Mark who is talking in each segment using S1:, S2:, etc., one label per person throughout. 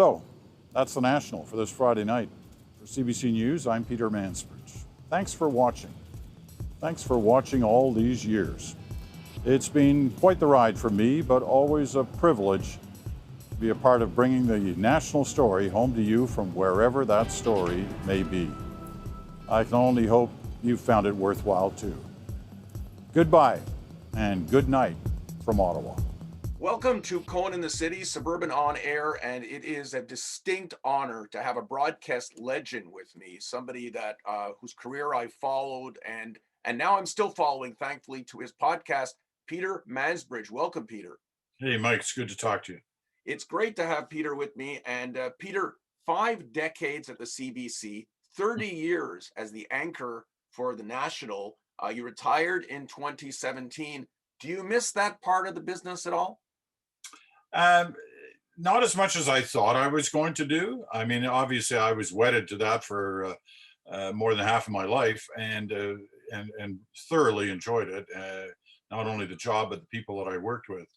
S1: So, that's the National for this Friday night. For CBC News, I'm Peter Mansbridge. Thanks for watching. Thanks for watching all these years. It's been quite the ride for me, but always a privilege to be a part of bringing the national story home to you from wherever that story may be. I can only hope you found it worthwhile too. Goodbye and good night from Ottawa.
S2: Welcome to Cohen in the City, Suburban On Air, and it is a distinct honor to have a broadcast legend with me, somebody that whose career I followed and now I'm still following, thankfully, to his podcast, Peter Mansbridge. Welcome, Peter.
S1: Hey, Mike, it's good to talk to you.
S2: It's great to have Peter with me. And Peter, 5 decades at the CBC, 30 years as the anchor for the National. You retired in 2017. Do you miss that part of the business at all?
S1: Not as much as I thought I was going to do. I mean, obviously, I was wedded to that for more than half of my life, and thoroughly enjoyed it. Not only the job, but the people that I worked with.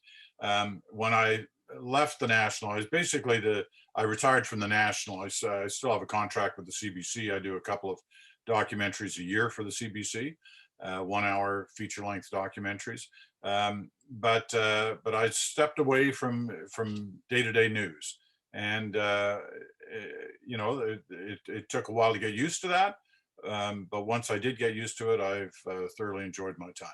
S1: When I left the National, I was basically I retired from the National. I still have a contract with the CBC. I do a couple of documentaries a year for the CBC, 1-hour feature-length documentaries. But I stepped away from day-to-day news, and it took a while to get used to that. But once I did get used to it, I've thoroughly enjoyed my time.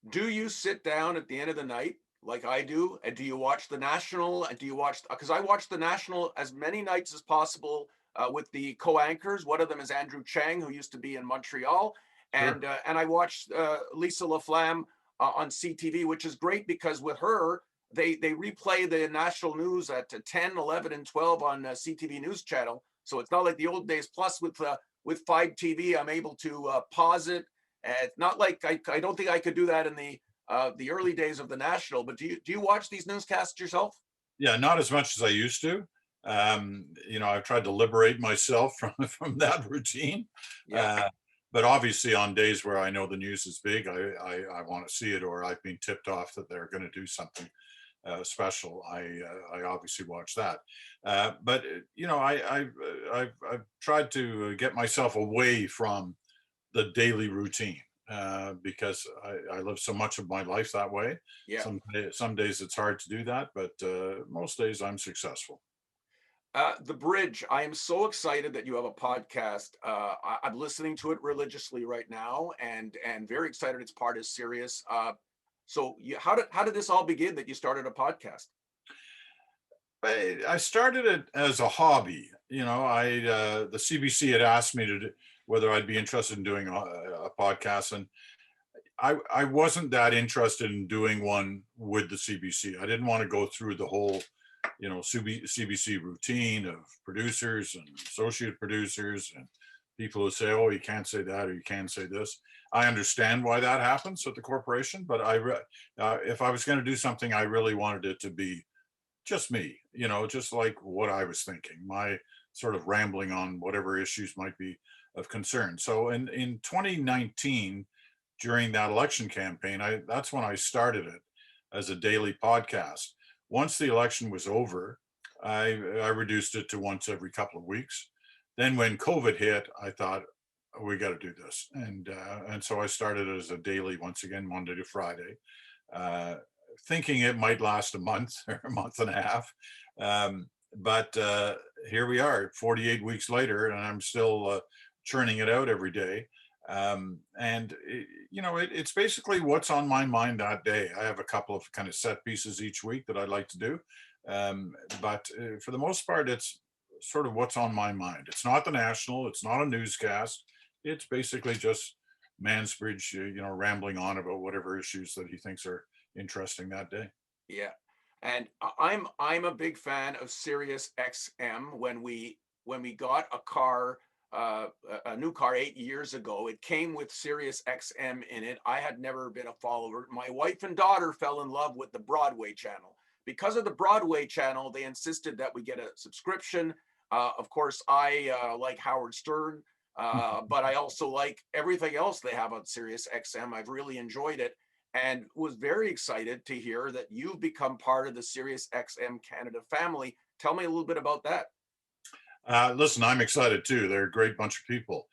S2: Do you sit down at the end of the night like I do? And do you watch the National? And do you watch? Because I watch the National as many nights as possible with the co-anchors. One of them is Andrew Chang, who used to be in Montreal, and
S1: Sure.
S2: and I watched Lisa Laflamme on CTV, which is great because with her, they replay the national news at 10, 11, and 12 on CTV News Channel. So it's not like the old days. Plus, with 5 TV, I'm able to pause it. It's not like I don't think I could do that in the early days of the National. But do you watch these newscasts yourself?
S1: Yeah, not as much as I used to. I've tried to liberate myself from that routine.
S2: Yeah.
S1: But obviously, on days where I know the news is big, I want to see it, or I've been tipped off that they're going to do something special. I obviously watch that. But I've tried to get myself away from the daily routine because I live so much of my life that way.
S2: Yeah.
S1: Some days it's hard to do that, but most days I'm successful.
S2: The Bridge. I am so excited that you have a podcast. I'm listening to it religiously right now, and very excited. It's part of Sirius. How did this all begin? That you started a podcast?
S1: I started it as a hobby. The CBC had asked me whether I'd be interested in doing a podcast, and I wasn't that interested in doing one with the CBC. I didn't want to go through the whole CBC routine of producers and associate producers and people who say, oh, you can't say that or you can't say this. I understand why that happens at the corporation, but if I was going to do something, I really wanted it to be just me, just like what I was thinking, my sort of rambling on whatever issues might be of concern. So in 2019, during that election campaign, that's when I started it as a daily podcast. Once the election was over, I reduced it to once every couple of weeks. Then when COVID hit, I thought, we got to do this. And so I started it as a daily, once again, Monday to Friday, thinking it might last a month or a month and a half. But here we are 48 weeks later, and I'm still churning it out every day. It's basically what's on my mind that day. I have a couple of kind of set pieces each week that I'd like to do. But for the most part, it's sort of what's on my mind. It's not the National, it's not a newscast. It's basically just Mansbridge, rambling on about whatever issues that he thinks are interesting that day.
S2: Yeah. And I'm a big fan of Sirius XM. When we got a new car 8 years ago, it came with Sirius XM in it. I had never been a follower. My wife and daughter fell in love with the Broadway channel. Because of the Broadway channel, they insisted that we get a subscription. Of course, I like Howard Stern, but I also like everything else they have on Sirius XM. I've really enjoyed it and was very excited to hear that you've become part of the Sirius XM Canada family. Tell me a little bit about that.
S1: Listen, I'm excited too. They're a great bunch of people.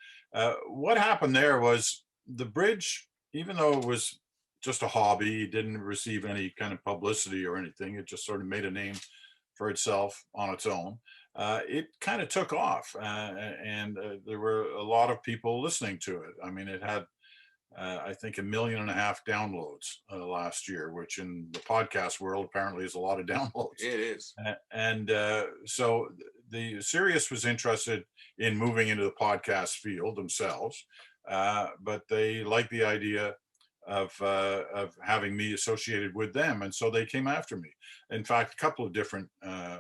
S1: What happened there was the bridge, even though it was just a hobby, didn't receive any kind of publicity or anything. It just sort of made a name for itself on its own. It kind of took off, and there were a lot of people listening to it. I mean, it had, I think, 1.5 million downloads last year, which in the podcast world apparently is a lot of downloads.
S2: It is.
S1: And so the Sirius was interested in moving into the podcast field themselves, but they liked the idea of having me associated with them, and so they came after me. In fact, a couple of different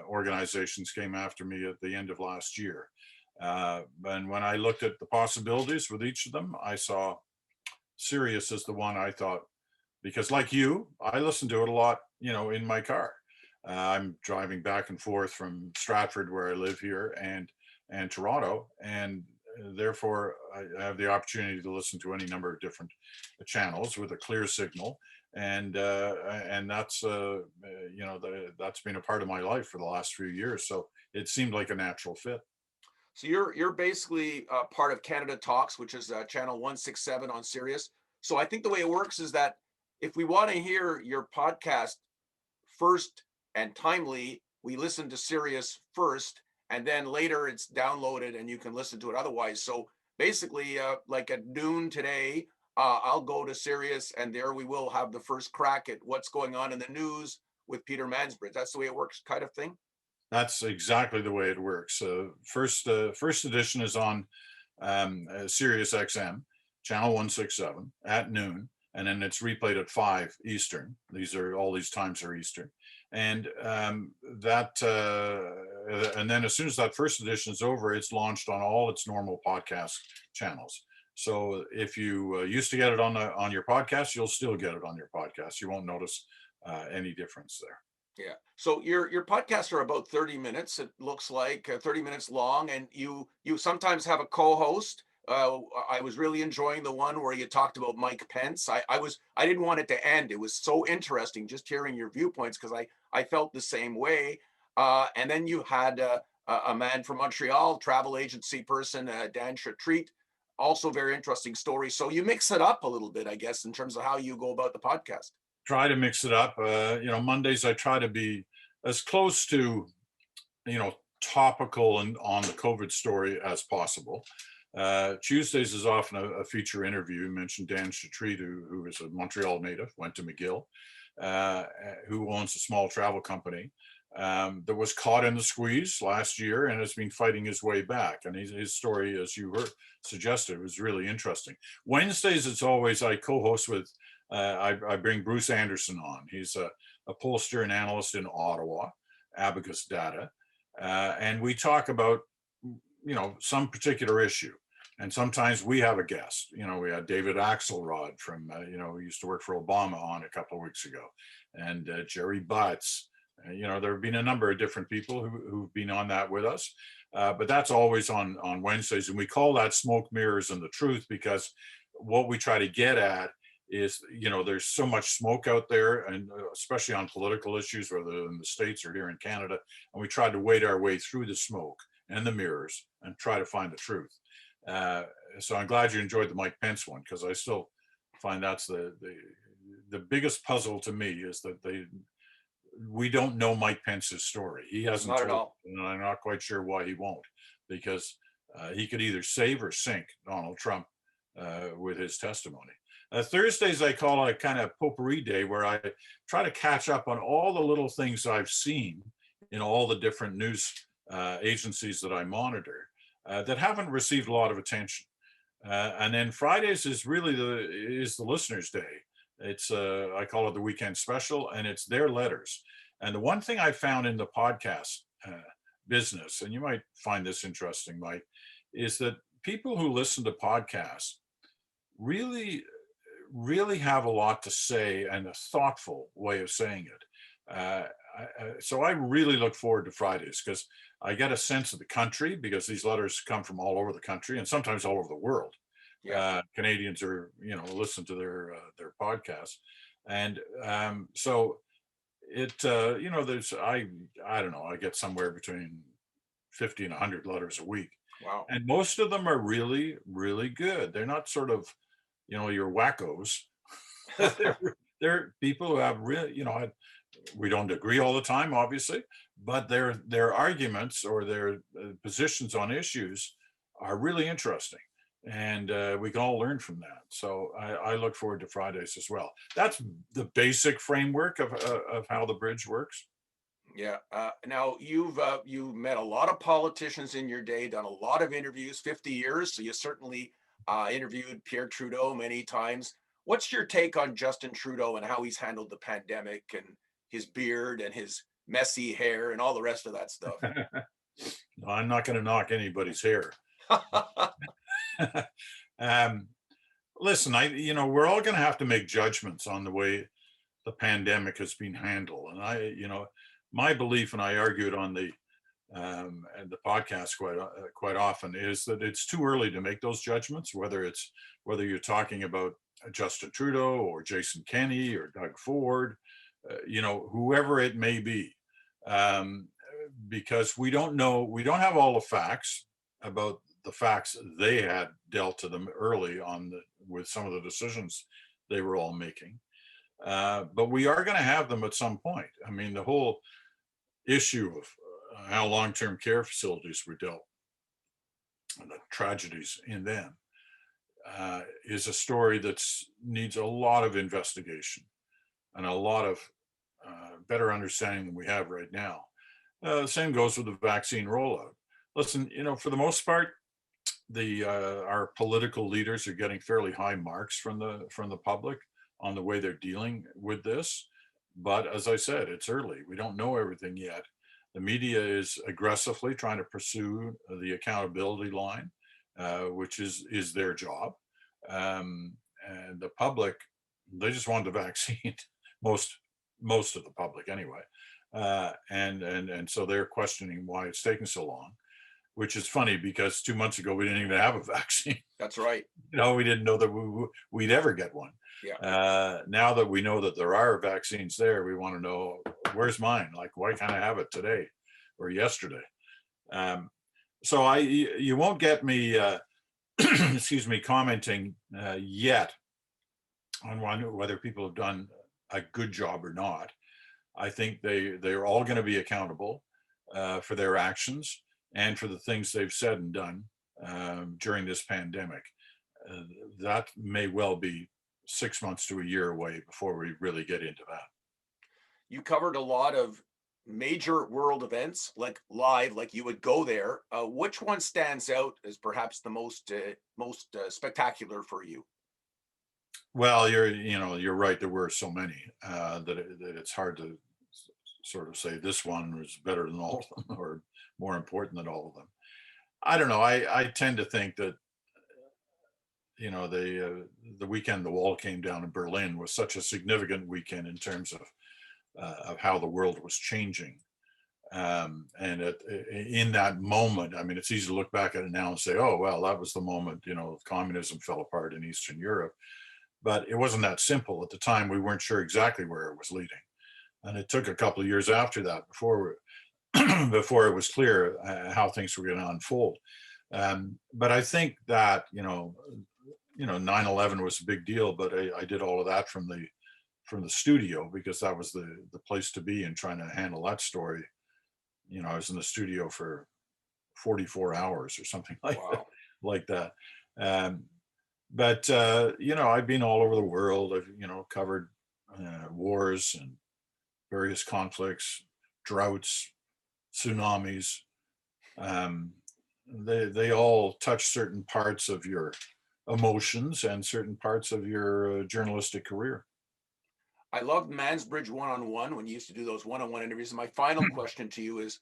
S1: organizations came after me at the end of last year. And when I looked at the possibilities with each of them, I saw Sirius as the one I thought, because like you, I listen to it a lot, in my car. I'm driving back and forth from Stratford, where I live here, and Toronto, and therefore I have the opportunity to listen to any number of different channels with a clear signal, and that's that's been a part of my life for the last few years. So it seemed like a natural fit.
S2: So you're basically part of Canada Talks, which is channel 167 on Sirius. So I think the way it works is that if we want to hear your podcast first and timely, we listen to Sirius first, and then later it's downloaded and you can listen to it otherwise. So basically, like at noon today, I'll go to Sirius, and there we will have the first crack at what's going on in the news with Peter Mansbridge. That's the way it works, kind of thing.
S1: That's exactly the way it works. First edition is on Sirius XM, channel 167 at noon, and then it's replayed at 5 Eastern. All these times are Eastern, and and then as soon as that first edition is over, it's launched on all its normal podcast channels. So if you used to get it on your podcast, you'll still get it on your podcast. You won't notice any difference there.
S2: Yeah. So your podcasts are about 30 minutes. It looks like 30 minutes long, and you sometimes have a co-host. I was really enjoying the one where you talked about Mike Pence. I didn't want it to end. It was so interesting just hearing your viewpoints, because I felt the same way. And then you had a man from Montreal, travel agency person, Dan Chatreet. Also very interesting story. So you mix it up a little bit, I guess, in terms of how you go about the podcast.
S1: Try to mix it up. Mondays I try to be as close to, topical and on the COVID story as possible. Tuesdays is often a feature interview. You mentioned Dan Chatreet, who is a Montreal native, went to McGill, who owns a small travel company that was caught in the squeeze last year and has been fighting his way back. And his story, as you suggested, was really interesting. Wednesdays, it's always I co-host with, I bring Bruce Anderson on. He's a pollster and analyst in Ottawa, Abacus Data. And we talk about, some particular issue. And sometimes we have a guest. We had David Axelrod from, who used to work for Obama on a couple of weeks ago, and Jerry Butts. There have been a number of different people who've been on that with us. But that's always on Wednesdays. And we call that Smoke, Mirrors, and the Truth, because what we try to get at is, there's so much smoke out there, and especially on political issues, whether in the States or here in Canada, and we try to wade our way through the smoke and the mirrors and try to find the truth. So I'm glad you enjoyed the Mike Pence one, because I still find that's the biggest puzzle to me, is that we don't know Mike Pence's story. He hasn't
S2: Not at
S1: told,
S2: all.
S1: and I'm not quite sure why he won't, because he could either save or sink Donald Trump with his testimony. Thursdays I call a kind of potpourri day, where I try to catch up on all the little things I've seen in all the different news agencies that I monitor that haven't received a lot of attention. And then Fridays is really the listeners' day. It's I call it the weekend special, and it's their letters. And the one thing I found in the podcast business, and you might find this interesting, Mike, is that people who listen to podcasts really have a lot to say, and a thoughtful way of saying it. So I really look forward to Fridays, because I get a sense of the country, because these letters come from all over the country and sometimes all over the world.
S2: Yeah.
S1: Canadians are, listen to their podcasts. And so there's, I don't know, I get somewhere between 50 and 100 letters a week.
S2: Wow.
S1: And most of them are really, really good. They're not sort of, your wackos. they're, they're people who have really, we don't agree all the time, obviously, but their arguments or their positions on issues are really interesting. And we can all learn from that. So I look forward to Fridays as well. That's the basic framework of how the bridge works.
S2: Yeah. Now you've met a lot of politicians in your day, done a lot of interviews, 50 years. So you certainly interviewed Pierre Trudeau many times. What's your take on Justin Trudeau and how he's handled the pandemic and his beard and his messy hair and all the rest of that stuff?
S1: No, I'm not going to knock anybody's hair. um, Listen, we're all going to have to make judgments on the way the pandemic has been handled. And my belief, and I argued on and the podcast quite often, is that it's too early to make those judgments, whether you're talking about Justin Trudeau or Jason Kenney or Doug Ford, whoever it may be, because we don't know, we don't have all the facts about the facts they had dealt to them early on with some of the decisions they were all making. But we are going to have them at some point. I mean, the whole issue of how long-term care facilities were dealt and the tragedies in them is a story that needs a lot of investigation and a lot of better understanding than we have right now. The same goes with the vaccine rollout. Listen, for the most part, our political leaders are getting fairly high marks from the public on the way they're dealing with this. But as I said, it's early. We don't know everything yet. The media is aggressively trying to pursue the accountability line, which is their job. And the public, they just want the vaccine. most of the public anyway. And so they're questioning why it's taking so long, which is funny because 2 months ago we didn't even have a vaccine.
S2: That's right.
S1: We didn't know that we'd ever get one.
S2: Yeah.
S1: Now that we know that there are vaccines there, we want to know, where's mine? Like, why can't I have it today or yesterday? So you won't get me, excuse me, commenting yet on whether people have done a good job or not. I think they're all going to be accountable for their actions and for the things they've said and done during this pandemic. That may well be 6 months to a year away before we really get into that.
S2: You covered a lot of major world events, like live, like you would go there. Which one stands out as perhaps the most spectacular for you?
S1: Well, you're right. There were so many that it's hard to sort of say this one was better than all of them or more important than all of them. I don't know. I tend to think that the weekend the wall came down in Berlin was such a significant weekend in terms of how the world was changing. And in that moment, I mean, it's easy to look back at it now and say, oh, well, that was the moment, communism fell apart in Eastern Europe. But it wasn't that simple. At the time, we weren't sure exactly where it was leading. And it took a couple of years after that before before it was clear how things were going to unfold. But I think that, 9/11 was a big deal, but I did all of that from the studio because that was the place to be in trying to handle that story. I was in the studio for 44 hours or something
S2: Wow.
S1: like that. But I've been all over the world. I've covered wars and various conflicts, droughts, tsunamis. They all touch certain parts of your emotions and certain parts of your journalistic career.
S2: I loved Mansbridge one-on-one when you used to do those one-on-one interviews. And my final question to you is,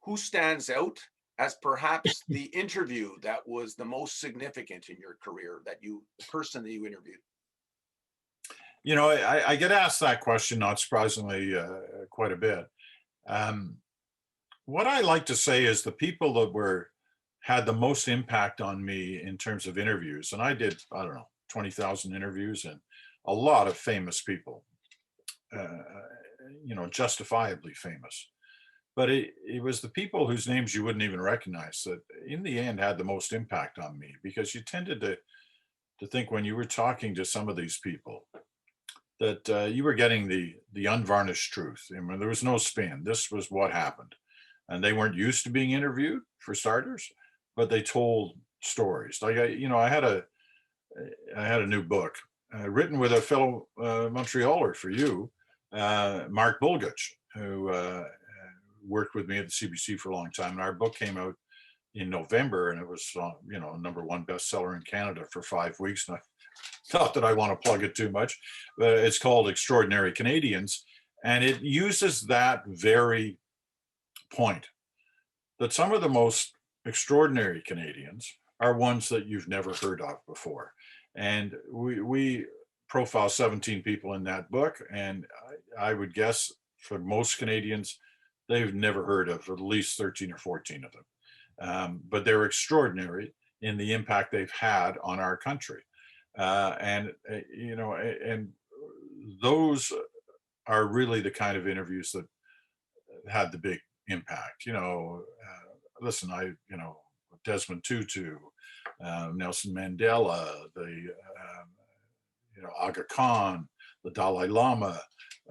S2: who stands out as perhaps the interview that was the most significant in your career, the person that you interviewed?
S1: I get asked that question, not surprisingly, quite a bit. What I like to say is the people that had the most impact on me in terms of interviews, and I did, I don't know, 20,000 interviews and a lot of famous people. justifiably famous. But it was the people whose names you wouldn't even recognize that in the end had the most impact on me, because you tended to think when you were talking to some of these people that you were getting the unvarnished truth. I mean, there was no spin. This was what happened, and they weren't used to being interviewed, for starters, but they told stories. Like I had a new book written with a fellow Montrealer for you, Mark Bulgach, who worked with me at the CBC for a long time. And our book came out in November, and it was #1 bestseller in Canada for 5 weeks. And not that I want to plug it too much, but it's called Extraordinary Canadians, and it uses that very point, that some of the most extraordinary Canadians are ones that you've never heard of before. And we profile 17 people in that book, and I would guess for most Canadians, they've never heard of at least 13 or 14 of them. But they're extraordinary in the impact they've had on our country. And those are really the kind of interviews that had the big impact. Listen, Desmond Tutu, Nelson Mandela, Aga Khan, the Dalai Lama,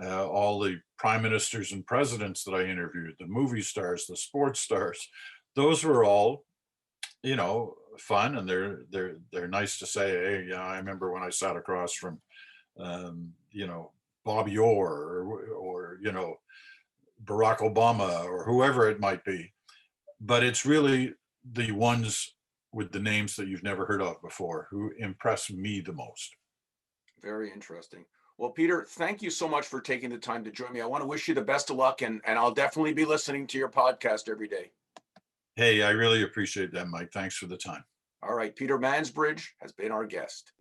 S1: all the prime ministers and presidents that I interviewed, the movie stars, the sports stars. Those were all, fun, and they're nice to say. Hey, yeah, I remember when I sat across from, Bobby Orr, or Barack Obama, or whoever it might be. But it's really the ones with the names that you've never heard of before who impress me the most.
S2: Very interesting. Well, Peter, thank you so much for taking the time to join me. I want to wish you the best of luck, and I'll definitely be listening to your podcast every day.
S1: Hey, I really appreciate that, Mike. Thanks for the time.
S2: All right, Peter Mansbridge has been our guest.